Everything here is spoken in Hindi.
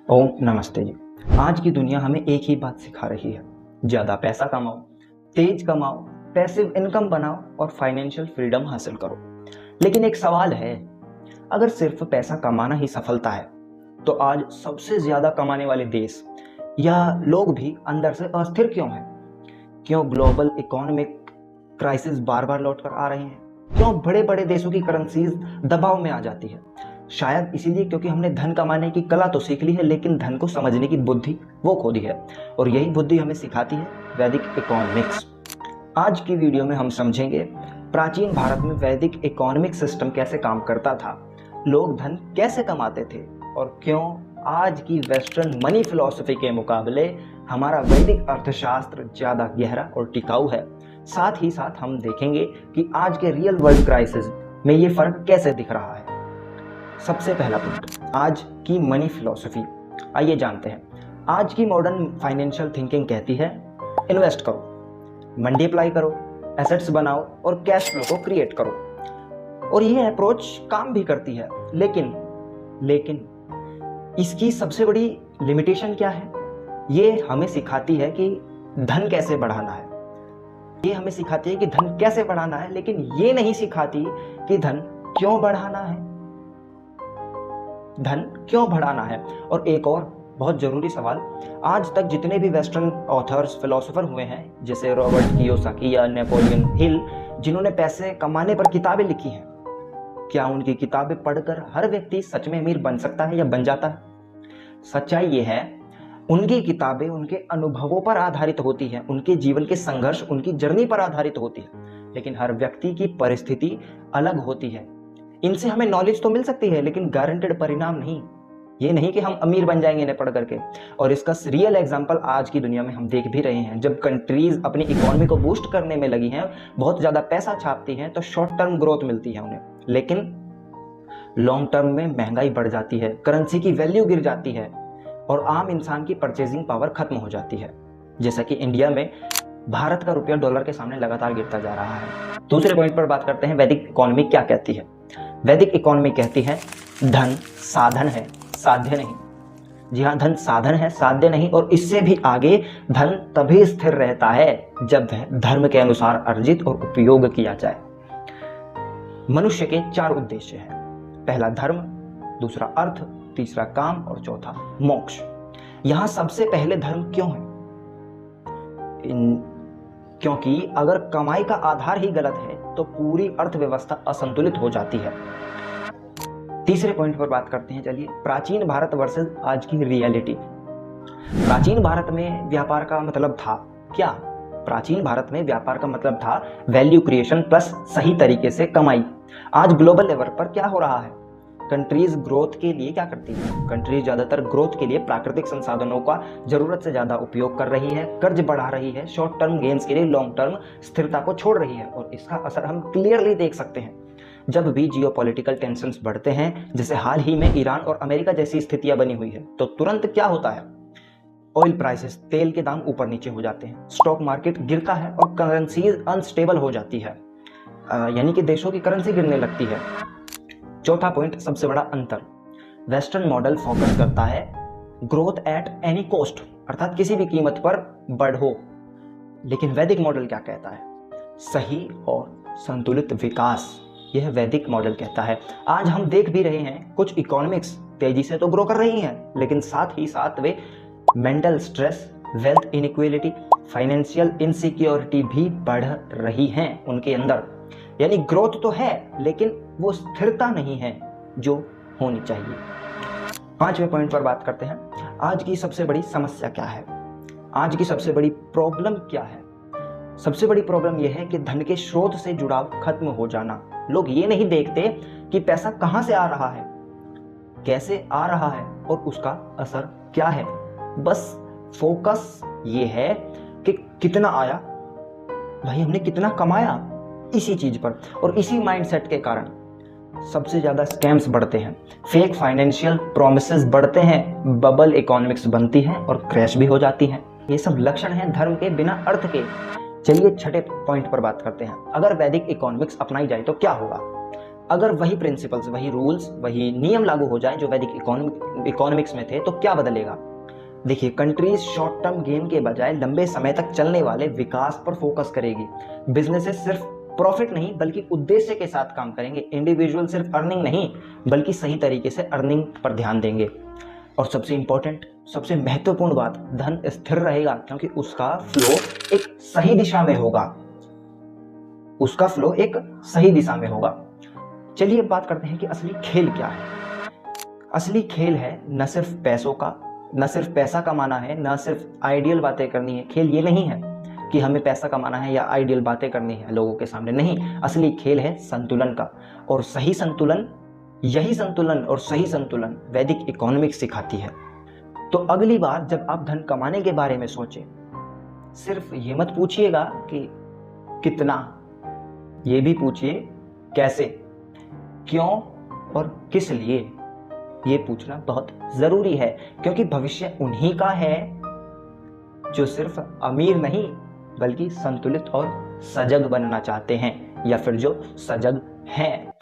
ओम नमस्ते जी। आज की दुनिया हमें एक ही बात सिखा रही है, ज़्यादा पैसा कमाओ, तेज कमाओ, पैसिव इनकम बनाओ और फाइनेंशियल फ्रीडम हासिल करो। लेकिन एक सवाल है, अगर सिर्फ पैसा कमाना ही सफलता है तो आज सबसे ज़्यादा कमाने वाले देश या लोग भी अंदर से अस्थिर क्यों हैं? क्यों ग्लोबल इकोनॉमिक क्राइसिस बार बार लौट कर आ रहे हैं? क्यों बड़े बड़े देशों की करेंसीज दबाव में आ जाती है? शायद इसीलिए क्योंकि हमने धन कमाने की कला तो सीख ली है, लेकिन धन को समझने की बुद्धि वो खो दी है। और यही बुद्धि हमें सिखाती है वैदिक इकोनॉमिक्स। आज की वीडियो में हम समझेंगे प्राचीन भारत में वैदिक इकोनॉमिक सिस्टम कैसे काम करता था, लोग धन कैसे कमाते थे और क्यों आज की वेस्टर्न मनी फिलॉसफी के मुकाबले हमारा वैदिक अर्थशास्त्र ज़्यादा गहरा और टिकाऊ है। साथ ही साथ हम देखेंगे कि आज के रियल वर्ल्ड क्राइसिस में ये फर्क कैसे दिख रहा है। सबसे पहला पॉइंट, आज की मनी फिलॉसफी। आइए जानते हैं। आज की मॉडर्न फाइनेंशियल थिंकिंग कहती है इन्वेस्ट करो, मल्टीप्लाई करो, एसेट्स बनाओ और कैश फ्लो को क्रिएट करो। और ये अप्रोच काम भी करती है, लेकिन इसकी सबसे बड़ी लिमिटेशन क्या है? ये हमें सिखाती है कि धन कैसे बढ़ाना है। ये हमें सिखाती है कि धन कैसे बढ़ाना है, लेकिन ये नहीं सिखाती कि धन क्यों बढ़ाना है। धन क्यों बढ़ाना है? और एक और बहुत जरूरी सवाल, आज तक जितने भी वेस्टर्न ऑथर्स फिलोसोफर हुए हैं, जैसे रॉबर्ट कियोसाकी या नेपोलियन हिल, जिन्होंने पैसे कमाने पर किताबें लिखी हैं, क्या उनकी किताबें पढ़कर हर व्यक्ति सच में अमीर बन सकता है या बन जाता है? सच्चाई ये है, उनकी किताबें उनके अनुभवों पर आधारित होती हैं, उनके जीवन के संघर्ष, उनकी जर्नी पर आधारित होती है। लेकिन हर व्यक्ति की परिस्थिति अलग होती है। इनसे हमें नॉलेज तो मिल सकती है, लेकिन गारंटेड परिणाम नहीं। ये नहीं कि हम अमीर बन जाएंगे इन्हें पढ़ करके। और इसका रियल एग्जांपल आज की दुनिया में हम देख भी रहे हैं। जब कंट्रीज अपनी इकोनॉमी को बूस्ट करने में लगी हैं, बहुत ज़्यादा पैसा छापती हैं, तो शॉर्ट टर्म ग्रोथ मिलती है उन्हें, लेकिन लॉन्ग टर्म में महंगाई बढ़ जाती है, करेंसी की वैल्यू गिर जाती है और आम इंसान की परचेजिंग पावर खत्म हो जाती है। जैसा कि इंडिया में भारत का रुपया डॉलर के सामने लगातार गिरता जा रहा है। दूसरे पॉइंट पर बात करते हैं, वैदिक इकोनॉमी क्या कहती है। वैदिक इकोनॉमी कहती है धन साधन है, साध्य नहीं। जी हाँ, धन साधन है, साध्य नहीं। और इससे भी आगे, धन तभी स्थिर रहता है जब वह धर्म के अनुसार अर्जित और उपयोग किया जाए। मनुष्य के 4 उद्देश्य हैं। पहला धर्म, दूसरा अर्थ, तीसरा काम और चौथा मोक्ष। यहां सबसे पहले धर्म क्यों है? क्योंकि अगर कमाई का आधार ही गलत है तो पूरी अर्थव्यवस्था असंतुलित हो जाती है। तीसरे पॉइंट पर बात करते हैं, चलिए, प्राचीन भारत वर्सेस आज की रियलिटी। प्राचीन भारत में व्यापार का मतलब था क्या? प्राचीन भारत में व्यापार का मतलब था वैल्यू क्रिएशन प्लस सही तरीके से कमाई। आज ग्लोबल लेवल पर क्या हो रहा है? कंट्रीज ग्रोथ के लिए क्या करती है? कंट्रीज ज्यादातर ग्रोथ के लिए प्राकृतिक संसाधनों का जरूरत से ज्यादा उपयोग कर रही है, कर्ज बढ़ा रही है, शॉर्ट टर्म गेन्स के लिए लॉन्ग टर्म स्थिरता को छोड़ रही है। और इसका असर हम क्लियरली देख सकते हैं। जब भी जियोपॉलिटिकल टेंशन्स बढ़ते हैं, जैसे हाल ही में ईरान और अमेरिका जैसी स्थितियां बनी हुई है, तो तुरंत क्या होता है? ऑयल प्राइसेस, तेल के दाम ऊपर नीचे हो जाते हैं, स्टॉक मार्केट गिरता है और करेंसीज अनस्टेबल हो जाती है, यानी कि देशों की करेंसी गिरने लगती है। चौथा पॉइंट, सबसे बड़ा अंतर, वेस्टर्न मॉडल फोकस करता है ग्रोथ एट एनी कॉस्ट, अर्थात किसी भी कीमत पर बढ़ो। लेकिन वैदिक मॉडल क्या कहता है? सही और संतुलित विकास। यह वैदिक मॉडल कहता है। आज हम देख भी रहे हैं, कुछ इकोनॉमिक्स तेजी से तो ग्रो कर रही हैं, लेकिन साथ ही साथ वे mental stress, wealth inequality, financial insecurity भी बढ़ रही हैं उनके अंदर। यानी ग्रोथ तो है, लेकिन वो स्थिरता नहीं है जो होनी चाहिए। 5वें पॉइंट पर बात करते हैं, आज की सबसे बड़ी समस्या क्या है? आज की सबसे बड़ी प्रॉब्लम क्या है? सबसे बड़ी प्रॉब्लम यह है कि धन के स्रोत से जुड़ाव खत्म हो जाना। लोग ये नहीं देखते कि पैसा कहां से आ रहा है, कैसे आ रहा है और उसका असर क्या है। बस फोकस ये है कि कितना आया, भाई हमने कितना कमाया, इसी चीज पर। और इसी माइंडसेट के कारण सबसे ज्यादा स्कैम्स बढ़ते हैं, फेक फाइनेंशियल प्रोमिसेस बढ़ते हैं, बबल इकोनॉमिक्स बनती है और क्रैश भी हो जाती है। ये सब लक्षण हैं धर्म के बिना अर्थ के। चलिए 6ठे पॉइंट पर बात करते हैं, अगर वैदिक इकोनॉमिक्स अपनाई जाए तो क्या होगा? अगर वही प्रिंसिपल्स, वही रूल्स, वही नियम लागू हो जाए जो वैदिक इकोनॉमिक्स में थे, तो क्या बदलेगा? देखिए, कंट्रीज शॉर्ट टर्म गेन के बजाय लंबे समय तक चलने वाले विकास पर फोकस करेगी। बिजनेसेस सिर्फ प्रॉफिट नहीं बल्कि उद्देश्य के साथ काम करेंगे। इंडिविजुअल सिर्फ अर्निंग नहीं बल्कि सही तरीके से अर्निंग पर ध्यान देंगे। और सबसे इंपॉर्टेंट, सबसे महत्वपूर्ण बात, धन स्थिर रहेगा क्योंकि उसका फ्लो एक सही दिशा में होगा। उसका फ्लो एक सही दिशा में होगा। चलिए अब बात करते हैं कि असली खेल क्या है। असली खेल है न सिर्फ पैसों का, न सिर्फ पैसा कमाना है, न सिर्फ आइडियल बातें करनी है। खेल ये नहीं है कि हमें पैसा कमाना है या आइडियल बातें करनी है लोगों के सामने, नहीं। असली खेल है संतुलन का, और सही संतुलन, यही संतुलन और सही संतुलन वैदिक इकोनॉमिक्स सिखाती है। तो अगली बार जब आप धन कमाने के बारे में सोचें, सिर्फ ये मत पूछिएगा कि कितना, ये भी पूछिए कैसे, क्यों और किस लिए। ये पूछना बहुत जरूरी है क्योंकि भविष्य उन्हीं का है जो सिर्फ अमीर नहीं बल्कि संतुलित और सजग बनना चाहते हैं, या फिर जो सजग हैं।